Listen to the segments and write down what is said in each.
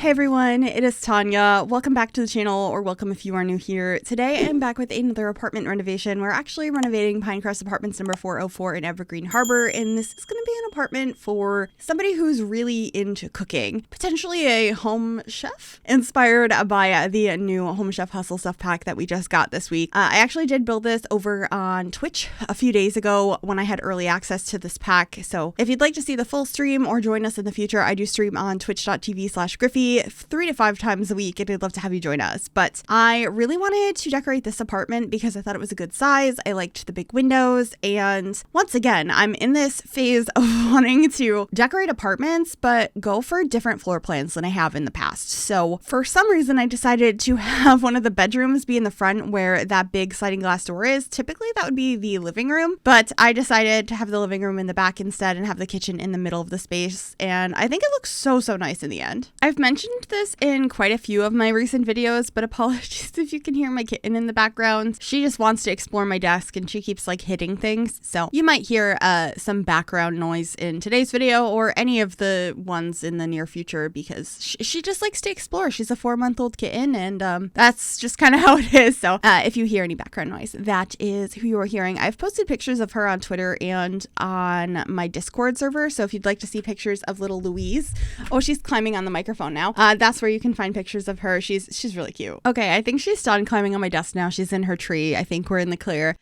Hey everyone, it is Tanya. Welcome back to the channel, or welcome if you are new here. Today I'm back with another apartment renovation. We're actually renovating Pinecrest Apartments number 404 in Evergreen Harbor, and this is going to be an apartment for somebody who's really into cooking. Potentially a home chef, inspired by the new Home Chef Hustle Stuff Pack that we just got this week. I actually did build this over on Twitch a few days ago when I had early access to this pack, so if you'd like to see the full stream or join us in the future, I do stream on twitch.tv/Gryphi 3 to 5 times a week, and I'd love to have you join us. But I really wanted to decorate this apartment because I thought it was a good size. I liked the big windows, and once again, I'm in this phase of wanting to decorate apartments, but go for different floor plans than I have in the past. So for some reason, I decided to have one of the bedrooms be in the front where that big sliding glass door is. Typically, that would be the living room, but I decided to have the living room in the back instead and have the kitchen in the middle of the space, and I think it looks so nice in the end. I've mentioned this in quite a few of my recent videos, but apologies if you can hear my kitten in the background. She just wants to explore my desk and she keeps like hitting things, so you might hear some background noise in today's video or any of the ones in the near future because she just likes to explore. She's a 4-month-old kitten, and that's just kind of how it is. So if you hear any background noise, that is who you are hearing. I've posted pictures of her on Twitter and on my Discord server, so if you'd like to see pictures of little Louise, oh, she's climbing on the microphone now. That's where you can find pictures of her. She's really cute. Okay, I think she's done climbing on my desk now. She's in her tree. I think we're in the clear.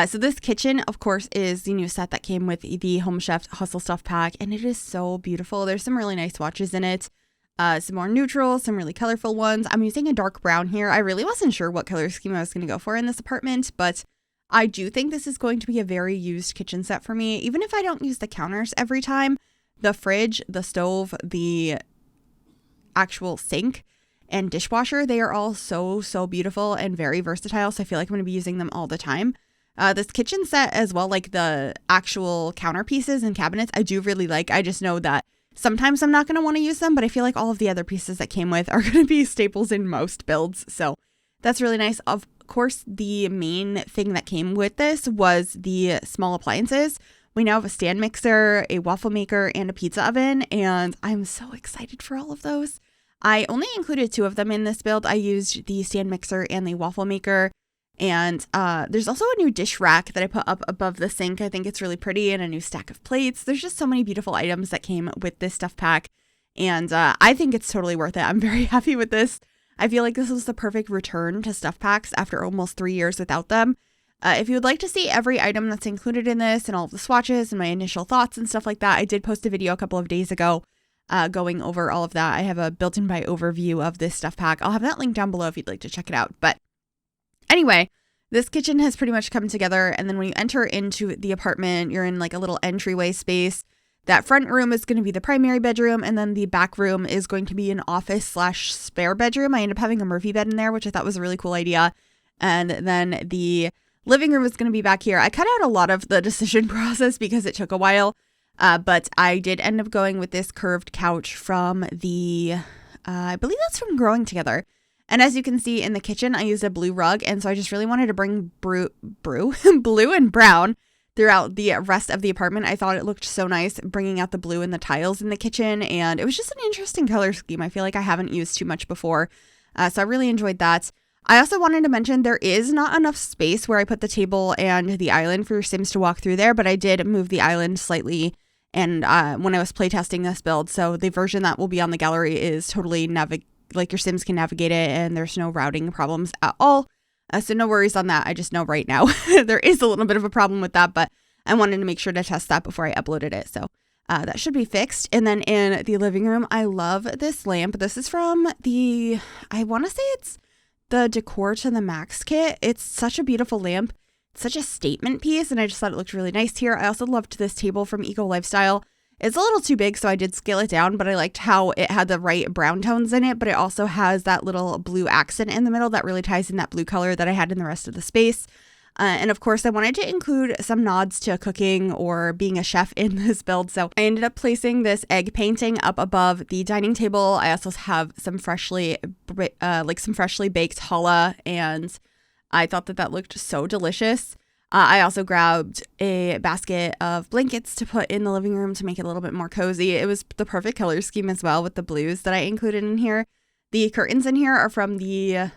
So this kitchen, of course, is the new set that came with the Home Chef Hustle Stuff Pack, and it is so beautiful. There's some really nice swatches in it. Some more neutrals, some really colorful ones. I'm using a dark brown here. I really wasn't sure what color scheme I was going to go for in this apartment, but I do think this is going to be a very used kitchen set for me. Even if I don't use the counters every time, the fridge, the stove, the actual sink and dishwasher, they are all so beautiful and very versatile, so I feel like I'm going to be using them all the time. This kitchen set as well, like the actual counter pieces and cabinets, I do really like. I just know that sometimes I'm not going to want to use them, but I feel like all of the other pieces that came with are going to be staples in most builds, so that's really nice. Of course, the main thing that came with this was the small appliances. We now have a stand mixer, a waffle maker, and a pizza oven, and I'm so excited for all of those. I only included 2 of them in this build. I used the stand mixer and the waffle maker, and there's also a new dish rack that I put up above the sink. I think it's really pretty, and a new stack of plates. There's just so many beautiful items that came with this stuff pack, and I think it's totally worth it. I'm very happy with this. I feel like this was the perfect return to stuff packs after almost 3 years without them. If you would like to see every item that's included in this and all of the swatches and my initial thoughts and stuff like that, I did post a video a couple of days ago going over all of that. I have a built-in by overview of this stuff pack. I'll have that link down below if you'd like to check it out. But anyway, this kitchen has pretty much come together, and then when you enter into the apartment, you're in like a little entryway space. That front room is going to be the primary bedroom, and then the back room is going to be an office/spare bedroom. I ended up having a Murphy bed in there, which I thought was a really cool idea. And then the living room is going to be back here. I cut out a lot of the decision process because it took a while, but I did end up going with this curved couch from the, I believe that's from Growing Together. And as you can see in the kitchen, I used a blue rug, and so I just really wanted to bring blue and brown throughout the rest of the apartment. I thought it looked so nice bringing out the blue and the tiles in the kitchen, and it was just an interesting color scheme. I feel like I haven't used too much before, so I really enjoyed that. I also wanted to mention there is not enough space where I put the table and the island for your Sims to walk through there, but I did move the island slightly and when I was playtesting this build, so the version that will be on the gallery is totally like your Sims can navigate it, and there's no routing problems at all. So no worries on that. I just know right now there is a little bit of a problem with that, but I wanted to make sure to test that before I uploaded it. So that should be fixed. And then in the living room, I love this lamp. This is from I want to say it's the Decor to the Max kit. It's such a beautiful lamp. It's such a statement piece, and I just thought it looked really nice here. I also loved this table from Eco Lifestyle. It's a little too big, so I did scale it down, but I liked how it had the right brown tones in it, but it also has that little blue accent in the middle that really ties in that blue color that I had in the rest of the space. And of course, I wanted to include some nods to cooking or being a chef in this build, so I ended up placing this egg painting up above the dining table. I also have some freshly baked challah, and I thought that looked so delicious. I also grabbed a basket of blankets to put in the living room to make it a little bit more cozy. It was the perfect color scheme as well with the blues that I included in here. The curtains in here are from the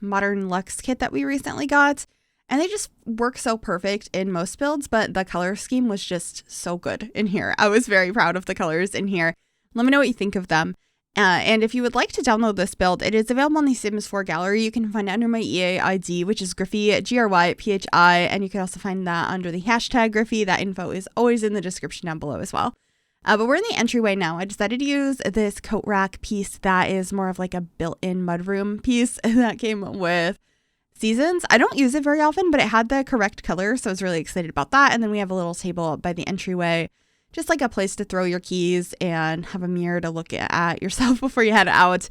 Modern Luxe kit that we recently got, and they just work so perfect in most builds, but the color scheme was just so good in here. I was very proud of the colors in here. Let me know what you think of them. And if you would like to download this build, it is available on the Sims 4 gallery. You can find it under my EA ID, which is Gryphi, Gryphi, and you can also find that under the hashtag Gryphi. That info is always in the description down below as well. But we're in the entryway now. I decided to use this coat rack piece that is more of like a built-in mudroom piece that came with Seasons. I don't use it very often, but it had the correct color, so I was really excited about that. And then we have a little table by the entryway, just like a place to throw your keys and have a mirror to look at yourself before you head out.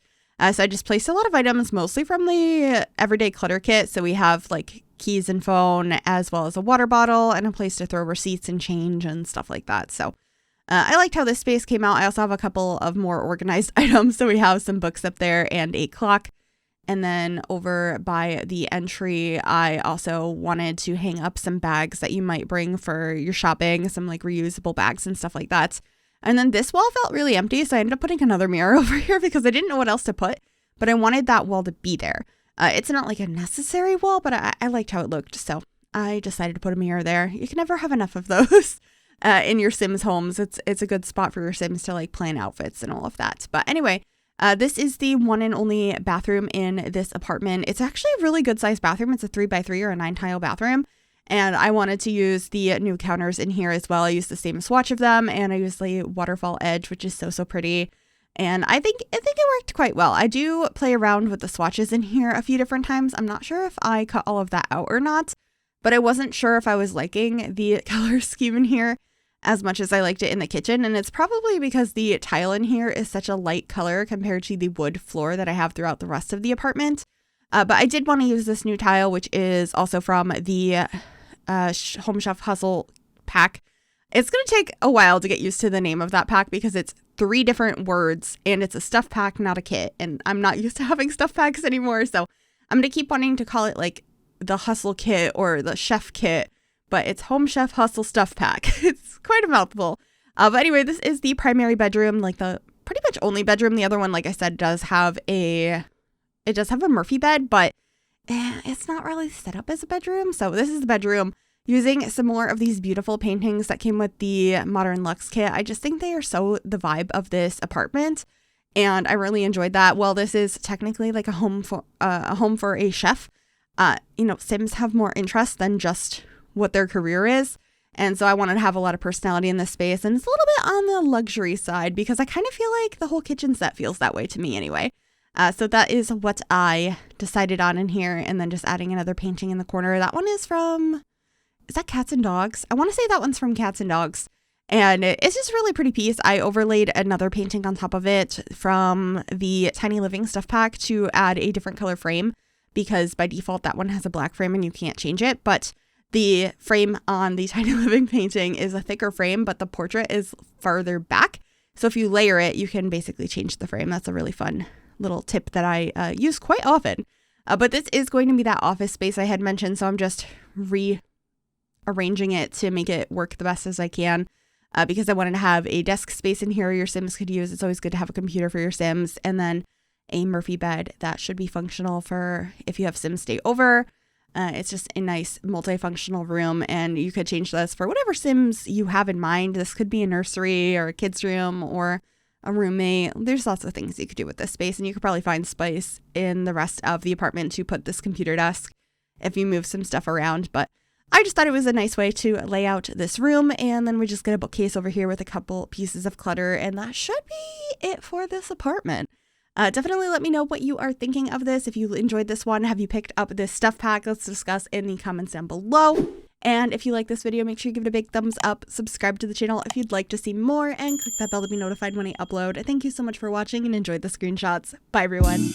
So I just placed a lot of items, mostly from the everyday clutter kit. So we have like keys and phone, as well as a water bottle and a place to throw receipts and change and stuff like that. So I liked how this space came out. I also have a couple of more organized items. So we have some books up there and a clock. And then over by the entry, I also wanted to hang up some bags that you might bring for your shopping, some like reusable bags and stuff like that. And then this wall felt really empty, so I ended up putting another mirror over here because I didn't know what else to put, but I wanted that wall to be there. It's not like a necessary wall, but I liked how it looked, so I decided to put a mirror there. You can never have enough of those in your Sims homes. It's a good spot for your Sims to like plan outfits and all of that. But anyway, this is the one and only bathroom in this apartment. It's actually a really good sized bathroom. It's a 3x3 or a 9-tile bathroom. And I wanted to use the new counters in here as well. I used the same swatch of them, and I used the waterfall edge, which is so pretty. And I think it worked quite well. I do play around with the swatches in here a few different times. I'm not sure if I cut all of that out or not, but I wasn't sure if I was liking the color scheme in here as much as I liked it in the kitchen. And it's probably because the tile in here is such a light color compared to the wood floor that I have throughout the rest of the apartment. But I did want to use this new tile, which is also from the Home Chef Hustle pack. It's going to take a while to get used to the name of that pack because it's 3 different words and it's a stuff pack, not a kit. And I'm not used to having stuff packs anymore. So I'm going to keep wanting to call it like the Hustle kit or the Chef kit. But it's Home Chef Hustle Stuff Pack. It's quite a mouthful. But anyway, this is the primary bedroom, like the pretty much only bedroom. The other one, like I said, does have a Murphy bed, but it's not really set up as a bedroom. So this is the bedroom, using some more of these beautiful paintings that came with the Modern Luxe kit. I just think they are so the vibe of this apartment, and I really enjoyed that. Well, this is technically like a home for a chef. Sims have more interest than just what their career is. And so I wanted to have a lot of personality in this space. And it's a little bit on the luxury side because I kind of feel like the whole kitchen set feels that way to me anyway. So that is what I decided on in here. And then just adding another painting in the corner. That one is that Cats and Dogs? I want to say that one's from Cats and Dogs. And it's just a really pretty piece. I overlaid another painting on top of it from the Tiny Living Stuff Pack to add a different color frame, because by default that one has a black frame and you can't change it. But the frame on the Tiny Living painting is a thicker frame, but the portrait is farther back. So if you layer it, you can basically change the frame. That's a really fun little tip that I use quite often. But this is going to be that office space I had mentioned, so I'm just rearranging it to make it work the best as I can, because I wanted to have a desk space in here your Sims could use. It's always good to have a computer for your Sims, and then a Murphy bed that should be functional for if you have Sims stay over. It's just a nice multifunctional room, and you could change this for whatever Sims you have in mind. This could be a nursery or a kid's room or a roommate. There's lots of things you could do with this space, and you could probably find space in the rest of the apartment to put this computer desk if you move some stuff around. But I just thought it was a nice way to lay out this room, and then we just get a bookcase over here with a couple pieces of clutter, and that should be it for this apartment. Definitely let me know what you are thinking of this. If you enjoyed this one, have you picked up this stuff pack? Let's discuss in the comments down below. And if you like this video, make sure you give it a big thumbs up, subscribe to the channel if you'd like to see more, and click that bell to be notified when I upload. Thank you so much for watching and enjoyed the screenshots. Bye everyone.